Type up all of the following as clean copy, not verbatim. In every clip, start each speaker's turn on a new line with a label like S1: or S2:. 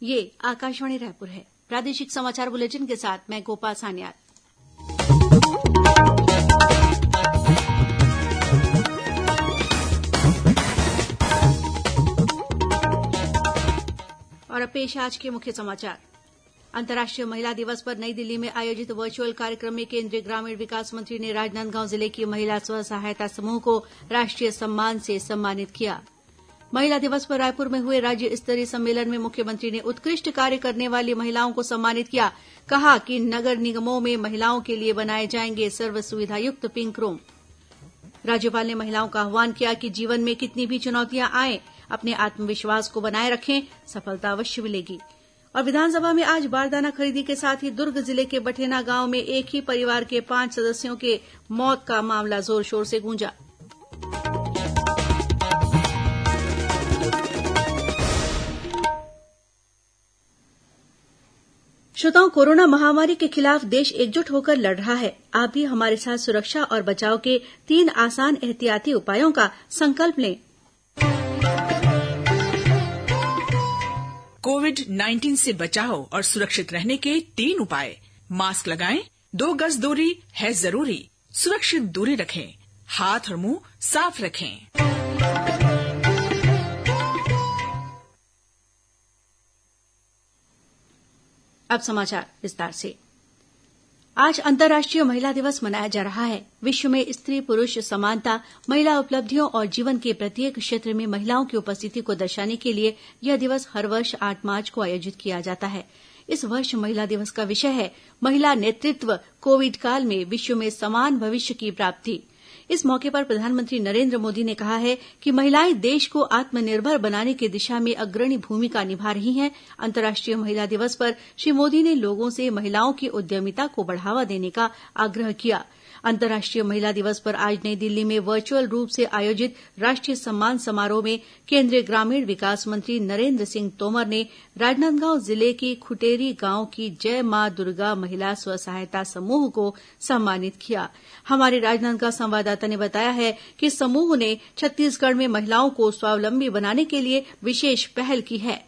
S1: ये आकाशवाणी रायपुर है। प्रादेशिक समाचार बुलेटिन के साथ मैं गोपा सान्याल। और अब पेश आज के मुख्य समाचार। अंतर्राष्ट्रीय महिला दिवस पर नई दिल्ली में आयोजित वर्चुअल कार्यक्रम में केंद्रीय ग्रामीण विकास मंत्री ने राजनांदगांव जिले की महिला स्व सहायता समूह को राष्ट्रीय सम्मान से सम्मानित किया। महिला दिवस पर रायपुर में हुए राज्य स्तरीय सम्मेलन में मुख्यमंत्री ने उत्कृष्ट कार्य करने वाली महिलाओं को सम्मानित किया। कहा कि नगर निगमों में महिलाओं के लिए बनाए जाएंगे सर्व सुविधायुक्त पिंक रूम। राज्यपाल ने महिलाओं का आह्वान किया कि जीवन में कितनी भी चुनौतियां आएं, अपने आत्मविश्वास को बनाए रखें, सफलता अवश्य मिलेगी। और विधानसभा में आज बारदाना खरीदी के साथ ही दुर्ग जिले के बठेना गांव में एक ही परिवार के 5 सदस्यों के मौत का मामला जोर शोर से गूंजा। श्रोताओं, कोरोना महामारी के खिलाफ देश एकजुट होकर लड़ रहा है। आप भी हमारे साथ सुरक्षा और बचाव के 3 आसान एहतियाती उपायों का संकल्प लें।
S2: कोविड-19 से बचाव और सुरक्षित रहने के 3 उपाय। मास्क लगाएं, 2 गज दूरी है जरूरी, सुरक्षित दूरी रखें, हाथ और मुंह साफ रखें।
S1: अब समाचार विस्तार से। आज अंतर्राष्ट्रीय महिला दिवस मनाया जा रहा है। विश्व में स्त्री पुरुष समानता, महिला उपलब्धियों और जीवन के प्रत्येक क्षेत्र में महिलाओं की उपस्थिति को दर्शाने के लिए यह दिवस हर वर्ष 8 मार्च को आयोजित किया जाता है। इस वर्ष महिला दिवस का विषय है महिला नेतृत्व, कोविड काल में विश्व में समान भविष्य की प्राप्ति। इस मौके पर प्रधानमंत्री नरेंद्र मोदी ने कहा है कि महिलाएं देश को आत्मनिर्भर बनाने की दिशा में अग्रणी भूमिका निभा रही हैं। अंतर्राष्ट्रीय महिला दिवस पर श्री मोदी ने लोगों से महिलाओं की उद्यमिता को बढ़ावा देने का आग्रह किया। अंतर्राष्ट्रीय महिला दिवस पर आज नई दिल्ली में वर्चुअल रूप से आयोजित राष्ट्रीय सम्मान समारोह में केंद्रीय ग्रामीण विकास मंत्री नरेंद्र सिंह तोमर ने राजनांदगांव जिले के खुटेरी गांव की जय मां दुर्गा महिला स्व सहायता समूह को सम्मानित किया। हमारे राजनांदगांव संवाददाता ने बताया है कि समूह ने छत्तीसगढ़ में महिलाओं को स्वावलंबी बनाने के लिए विशेष पहल की है।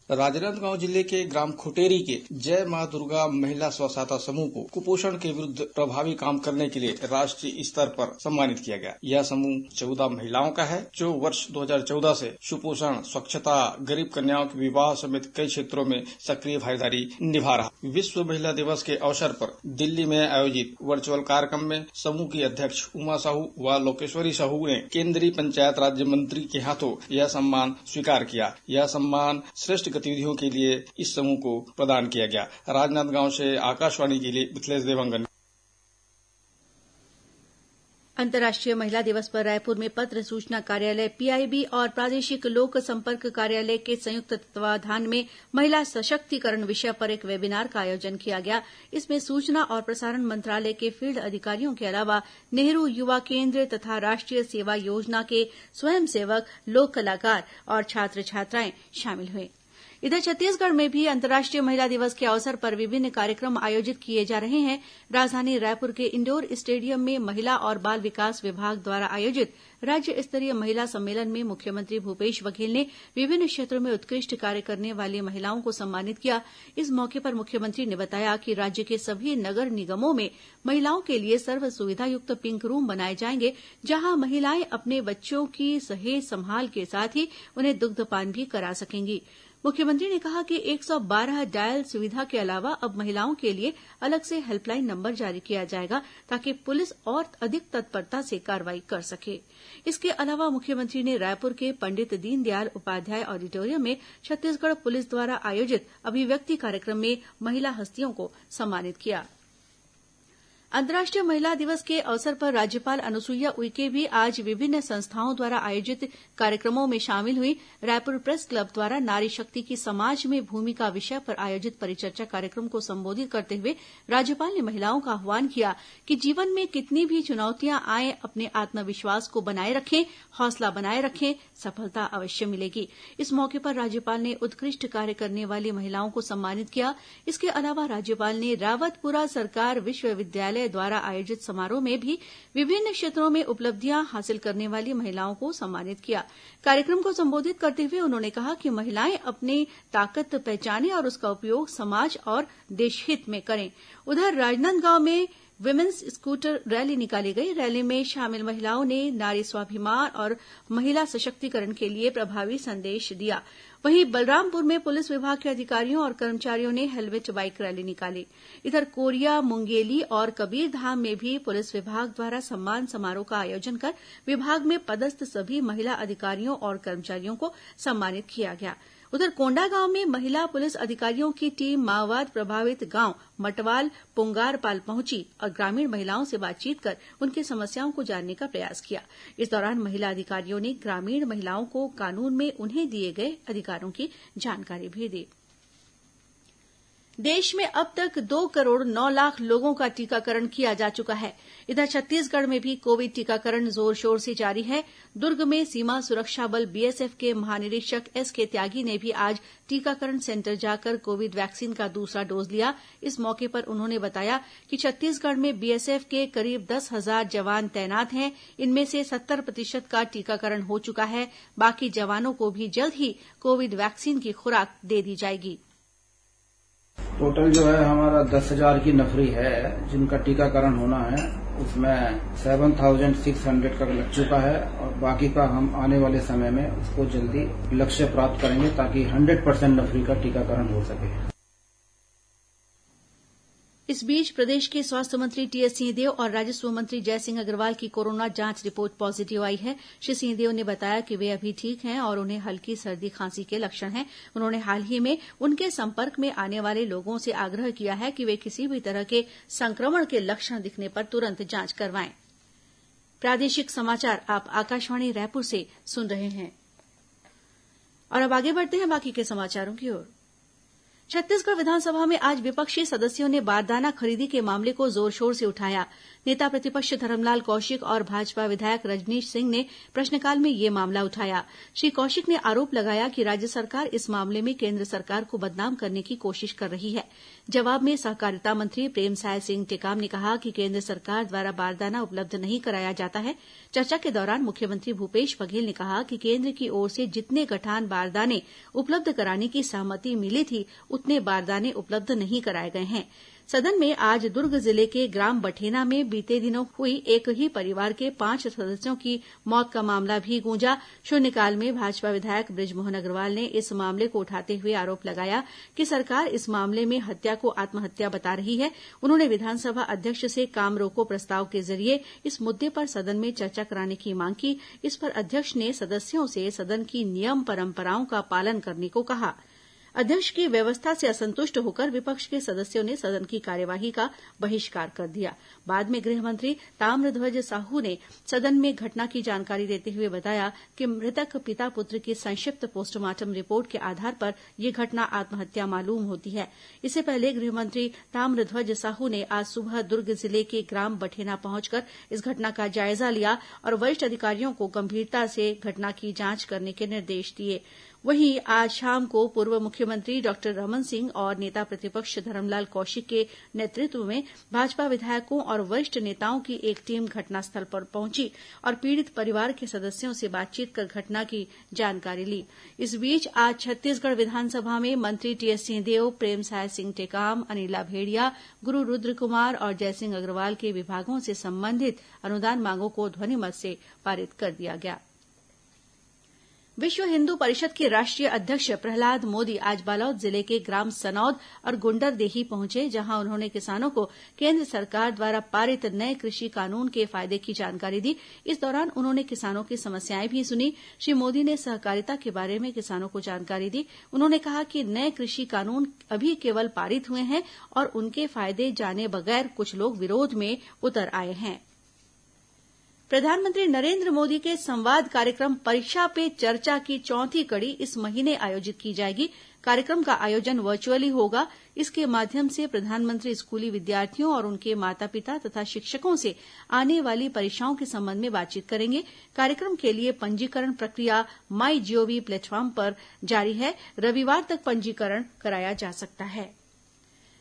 S3: राजनांदगांव जिले के ग्राम खुटेरी के जय मां दुर्गा महिला स्व सहायता समूह को कुपोषण के विरुद्ध प्रभावी काम करने के लिए राष्ट्रीय स्तर पर सम्मानित किया गया। यह समूह 14 महिलाओं का है जो वर्ष 2014 से सुपोषण, स्वच्छता, गरीब कन्याओं के विवाह समेत कई क्षेत्रों में सक्रिय भागीदारी निभा रहा। विश्व महिला दिवस के अवसर पर दिल्ली में आयोजित वर्चुअल कार्यक्रम में समूह की अध्यक्ष उमा साहू व लोकेश्वरी साहू ने केंद्रीय पंचायत राज्य मंत्री के हाथों यह सम्मान स्वीकार किया। यह सम्मान श्रेष्ठ गतिविधियों के लिए इस समूह को प्रदान किया गया। राजनांदगांव से आकाशवाणी के लिए मिथिलेश देवांगन।
S1: अंतर्राष्ट्रीय महिला दिवस पर रायपुर में पत्र सूचना कार्यालय पीआईबी और प्रादेशिक लोक संपर्क कार्यालय के संयुक्त तत्वावधान में महिला सशक्तिकरण विषय पर एक वेबिनार का आयोजन किया गया। इसमें सूचना और प्रसारण मंत्रालय के फील्ड अधिकारियों के अलावा नेहरू युवा केंद्र तथा राष्ट्रीय सेवा योजना के स्वयंसेवक, लोक कलाकार और छात्र छात्राएं शामिल हुए। इधर छत्तीसगढ़ में भी अंतर्राष्ट्रीय महिला दिवस के अवसर पर विभिन्न कार्यक्रम आयोजित किए जा रहे हैं। राजधानी रायपुर के इंडोर स्टेडियम में महिला और बाल विकास विभाग द्वारा आयोजित राज्य स्तरीय महिला सम्मेलन में मुख्यमंत्री भूपेश बघेल ने विभिन्न क्षेत्रों में उत्कृष्ट कार्य करने वाली महिलाओं को सम्मानित किया। इस मौके पर मुख्यमंत्री ने बताया कि राज्य के सभी नगर निगमों में महिलाओं के लिए सर्व सुविधायुक्त पिंक रूम बनाए जाएंगे, जहां महिलाएं अपने बच्चों की सहेज संभाल के साथ ही उन्हें दुग्धपान भी करा सकेंगी। मुख्यमंत्री ने कहा कि 112 डायल सुविधा के अलावा अब महिलाओं के लिए अलग से हेल्पलाइन नंबर जारी किया जाएगा ताकि पुलिस और अधिक तत्परता से कार्रवाई कर सके। इसके अलावा मुख्यमंत्री ने रायपुर के पंडित दीनदयाल उपाध्याय ऑडिटोरियम में छत्तीसगढ़ पुलिस द्वारा आयोजित अभिव्यक्ति कार्यक्रम में महिला हस्तियों को सम्मानित किया। अंतर्राष्ट्रीय महिला दिवस के अवसर पर राज्यपाल अनुसुईया उइके भी आज विभिन्न संस्थाओं द्वारा आयोजित कार्यक्रमों में शामिल हुई। रायपुर प्रेस क्लब द्वारा नारी शक्ति की समाज में भूमिका विषय पर आयोजित परिचर्चा कार्यक्रम को संबोधित करते हुए राज्यपाल ने महिलाओं का आह्वान किया कि जीवन में कितनी भी चुनौतियां आए, अपने आत्मविश्वास को बनाए रखें, हौसला बनाए रखें, सफलता अवश्य मिलेगी। इस मौके पर राज्यपाल ने उत्कृष्ट कार्य करने वाली महिलाओं को सम्मानित किया। इसके अलावा राज्यपाल ने रावतपुरा सरकार विश्वविद्यालय मंत्रालय द्वारा आयोजित समारोह में भी विभिन्न क्षेत्रों में उपलब्धियां हासिल करने वाली महिलाओं को सम्मानित किया। कार्यक्रम को संबोधित करते हुए उन्होंने कहा कि महिलाएं अपनी ताकत पहचानें और उसका उपयोग समाज और देशहित में करें। उधर राजनांदगांव में विमेन्स स्कूटर रैली निकाली गई। रैली में शामिल महिलाओं ने नारी स्वाभिमान और महिला सशक्तिकरण के लिए प्रभावी संदेश दिया। वहीं बलरामपुर में पुलिस विभाग के अधिकारियों और कर्मचारियों ने हेलमेट बाइक रैली निकाली। इधर कोरिया, मुंगेली और कबीरधाम में भी पुलिस विभाग द्वारा सम्मान समारोह का आयोजन कर विभाग में पदस्थ सभी महिला अधिकारियों और कर्मचारियों को सम्मानित किया गया। उधर कोंडागांव में महिला पुलिस अधिकारियों की टीम माओवाद प्रभावित गांव मटवाल पुंगारपाल पहुंची और ग्रामीण महिलाओं से बातचीत कर उनकी समस्याओं को जानने का प्रयास किया। इस दौरान महिला अधिकारियों ने ग्रामीण महिलाओं को कानून में उन्हें दिए गए अधिकारों की जानकारी भी दी। देश में अब तक 2 करोड़ 9 लाख लोगों का टीकाकरण किया जा चुका है। इधर छत्तीसगढ़ में भी कोविड टीकाकरण जोर शोर से जारी है। दुर्ग में सीमा सुरक्षा बल बीएसएफ के महानिरीक्षक एसके त्यागी ने भी आज टीकाकरण सेंटर जाकर कोविड वैक्सीन का दूसरा डोज लिया। इस मौके पर उन्होंने बताया कि छत्तीसगढ़ में बीएसएफ के करीब 10,000 जवान तैनात हैं। इनमें से 70% का टीकाकरण हो चुका है। बाकी जवानों को भी जल्द ही कोविड वैक्सीन की खुराक दे दी जाएगी।
S4: टोटल जो है हमारा 10,000 की नफरी है जिनका टीकाकरण होना है। उसमें 7,600 का लग चुका है और बाकी का हम आने वाले समय में उसको जल्दी लक्ष्य प्राप्त करेंगे ताकि 100% नफरी का टीकाकरण हो सके।
S1: इस बीच प्रदेश के स्वास्थ्य मंत्री टीएस सिंहदेव और राजस्व मंत्री जयसिंह अग्रवाल की कोरोना जांच रिपोर्ट पॉजिटिव आई है। श्री सिंहदेव ने बताया कि वे अभी ठीक हैं और उन्हें हल्की सर्दी खांसी के लक्षण हैं। उन्होंने हाल ही में उनके संपर्क में आने वाले लोगों से आग्रह किया है कि वे किसी भी तरह के संक्रमण के लक्षण दिखने पर तुरंत जांच करवाएं। प्रादेशिक समाचार आप आकाशवाणी रायपुर से सुन रहे हैं और अब आगे बढ़ते हैं बाकी के समाचारों की ओर। छत्तीसगढ़ विधानसभा में आज विपक्षी सदस्यों ने बारदाना खरीदी के मामले को जोर शोर से उठाया। नेता प्रतिपक्ष धरमलाल कौशिक और भाजपा विधायक रजनीश सिंह ने प्रश्नकाल में यह मामला उठाया। श्री कौशिक ने आरोप लगाया कि राज्य सरकार इस मामले में केंद्र सरकार को बदनाम करने की कोशिश कर रही है। जवाब में सहकारिता मंत्री प्रेमसाय सिंह टेकाम ने कहा कि केंद्र सरकार द्वारा बारदाना उपलब्ध नहीं कराया जाता है। चर्चा के दौरान मुख्यमंत्री भूपेश बघेल ने कहा कि केंद्र की ओर से जितने गठान बारदाने उपलब्ध कराने की सहमति मिली थी उतने बारदाने उपलब्ध नहीं कराए गए हैं। सदन में आज दुर्ग जिले के ग्राम बठेना में बीते दिनों हुई एक ही परिवार के 5 सदस्यों की मौत का मामला भी गूंजा। शून्यकाल में भाजपा विधायक बृजमोहन अग्रवाल ने इस मामले को उठाते हुए आरोप लगाया कि सरकार इस मामले में हत्या को आत्महत्या बता रही है। उन्होंने विधानसभा अध्यक्ष से काम रोको प्रस्ताव के जरिये इस मुद्दे पर सदन में चर्चा कराने की मांग की। इस पर अध्यक्ष ने सदस्यों से सदन की नियम परंपराओं का पालन करने को कहा। अध्यक्ष की व्यवस्था से असंतुष्ट होकर विपक्ष के सदस्यों ने सदन की कार्यवाही का बहिष्कार कर दिया। बाद में गृह मंत्री ताम्रध्वज साहू ने सदन में घटना की जानकारी देते हुए बताया कि मृतक पिता पुत्र की संक्षिप्त पोस्टमार्टम रिपोर्ट के आधार पर यह घटना आत्महत्या मालूम होती है। इससे पहले गृह मंत्री ताम्रध्वज साहू ने आज सुबह दुर्ग जिले के ग्राम बठेना पहुंचकर इस घटना का जायजा लिया और वरिष्ठ अधिकारियों को गंभीरता से घटना की जांच करने के निर्देश दिए। वहीं आज शाम को पूर्व मुख्यमंत्री डॉक्टर रमन सिंह और नेता प्रतिपक्ष धरमलाल कौशिक के नेतृत्व में भाजपा विधायकों और वरिष्ठ नेताओं की एक टीम घटनास्थल पर पहुंची और पीड़ित परिवार के सदस्यों से बातचीत कर घटना की जानकारी ली। इस बीच आज छत्तीसगढ़ विधानसभा में मंत्री टीएस सिंहदेव, प्रेमसाय सिंह टेकाम, अनिला भेड़िया, गुरु रुद्रकुमार और जयसिंह अग्रवाल के विभागों से संबंधित अनुदान मांगों को ध्वनिमत से पारित कर दिया गया। विश्व हिन्दू परिषद के राष्ट्रीय अध्यक्ष प्रहलाद मोदी आज बालोद जिले के ग्राम सनौद और गुंडरदेही पहुंचे, जहां उन्होंने किसानों को केंद्र सरकार द्वारा पारित नए कृषि कानून के फायदे की जानकारी दी। इस दौरान उन्होंने किसानों की समस्याएं भी सुनी। श्री मोदी ने सहकारिता के बारे में किसानों को जानकारी दी। उन्होंने कहा कि नए कृषि कानून अभी केवल पारित हुए हैं और उनके फायदे जाने बगैर कुछ लोग विरोध में उतर आए हैं। प्रधानमंत्री नरेंद्र मोदी के संवाद कार्यक्रम परीक्षा पे चर्चा की 4थी कड़ी इस महीने आयोजित की जाएगी। कार्यक्रम का आयोजन वर्चुअली होगा। इसके माध्यम से प्रधानमंत्री स्कूली विद्यार्थियों और उनके माता पिता तथा शिक्षकों से आने वाली परीक्षाओं के संबंध में बातचीत करेंगे। कार्यक्रम के लिए पंजीकरण प्रक्रिया माई जीओवी प्लेटफॉर्म पर जारी है। रविवार तक पंजीकरण कराया जा सकता है।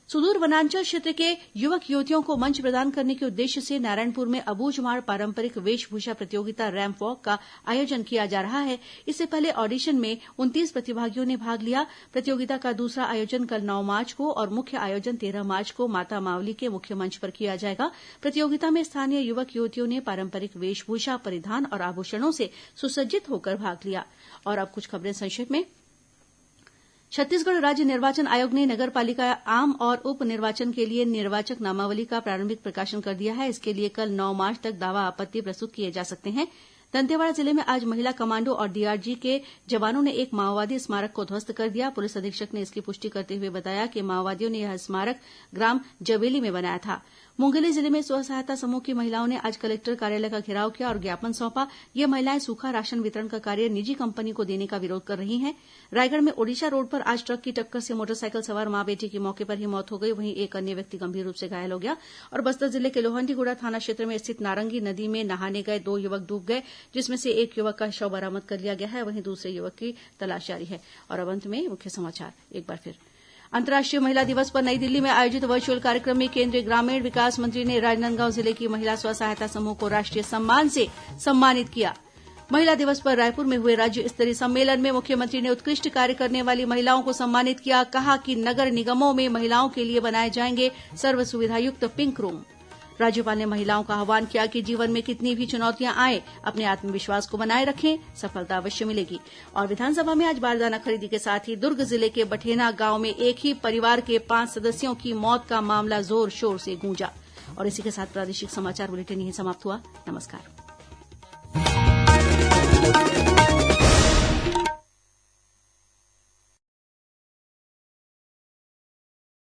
S1: सुदूर वनांचल क्षेत्र के युवक युवतियों को मंच प्रदान करने के उद्देश्य से नारायणपुर में अबूझमाड़ पारंपरिक वेशभूषा प्रतियोगिता रैंप वॉक का आयोजन किया जा रहा है। इससे पहले ऑडिशन में 29 प्रतिभागियों ने भाग लिया। प्रतियोगिता का दूसरा आयोजन कल 9 मार्च को और मुख्य आयोजन 13 मार्च को माता मावली के मुख्य मंच पर किया जाएगा। प्रतियोगिता में स्थानीय युवक युवतियों ने पारंपरिक वेशभूषा, परिधान और आभूषणों से सुसज्जित होकर भाग लिया। और अब कुछ खबरें संक्षेप में। छत्तीसगढ़ राज्य निर्वाचन आयोग ने नगर पालिका आम और उप निर्वाचन के लिए निर्वाचक नामावली का प्रारंभिक प्रकाशन कर दिया है। इसके लिए कल 9 मार्च तक दावा आपत्ति प्रस्तुत किए जा सकते हैं। दंतेवाड़ा जिले में आज महिला कमांडो और डीआरजी के जवानों ने एक माओवादी स्मारक को ध्वस्त कर दिया। पुलिस अधीक्षक ने इसकी पुष्टि करते हुए बताया कि माओवादियों ने यह स्मारक ग्राम जबेली में बनाया था। मुंगेली जिले में स्व सहायता समूह की महिलाओं ने आज कलेक्टर कार्यालय का घेराव किया और ज्ञापन सौंपा। ये महिलाएं सूखा राशन वितरण का कार्य निजी कंपनी को देने का विरोध कर रही हैं। रायगढ़ में ओडिशा रोड पर आज ट्रक की टक्कर से मोटरसाइकिल सवार मां बेटी की मौके पर ही मौत हो गई। वहीं एक अन्य व्यक्ति गंभीर रूप से घायल हो गया। और बस्तर जिले के लोहंडीगुड़ा थाना क्षेत्र में स्थित नारंगी नदी में नहाने गए 2 युवक डूब गए, जिसमें से एक युवक का शव बरामद कर लिया गया है। वहीं दूसरे युवक की तलाश जारी है। और अब अंत में मुख्य समाचार एक बार फिर। अंतर्राष्ट्रीय महिला दिवस पर नई दिल्ली में आयोजित वर्चुअल कार्यक्रम में केंद्रीय ग्रामीण विकास मंत्री ने राजनांदगांव जिले की महिला स्व सहायता समूह को राष्ट्रीय सम्मान से सम्मानित किया। महिला दिवस पर रायपुर में हुए राज्य स्तरीय सम्मेलन में मुख्यमंत्री ने उत्कृष्ट कार्य करने वाली महिलाओं को सम्मानित किया। कहा कि नगर निगमों में महिलाओं के लिए बनाए जाएंगे सर्व सुविधायुक्त पिंक रूम। राज्यपाल ने महिलाओं का आह्वान किया कि जीवन में कितनी भी चुनौतियां आए, अपने आत्मविश्वास को बनाए रखें, सफलता अवश्य मिलेगी। और विधानसभा में आज बारदाना खरीदी के साथ ही दुर्ग जिले के बठेना गांव में एक ही परिवार के 5 सदस्यों की मौत का मामला जोर शोर से गूंजा। और इसी के साथ प्रादेशिक समाचार बुलेटिन यहीं समाप्त हुआ। नमस्कार।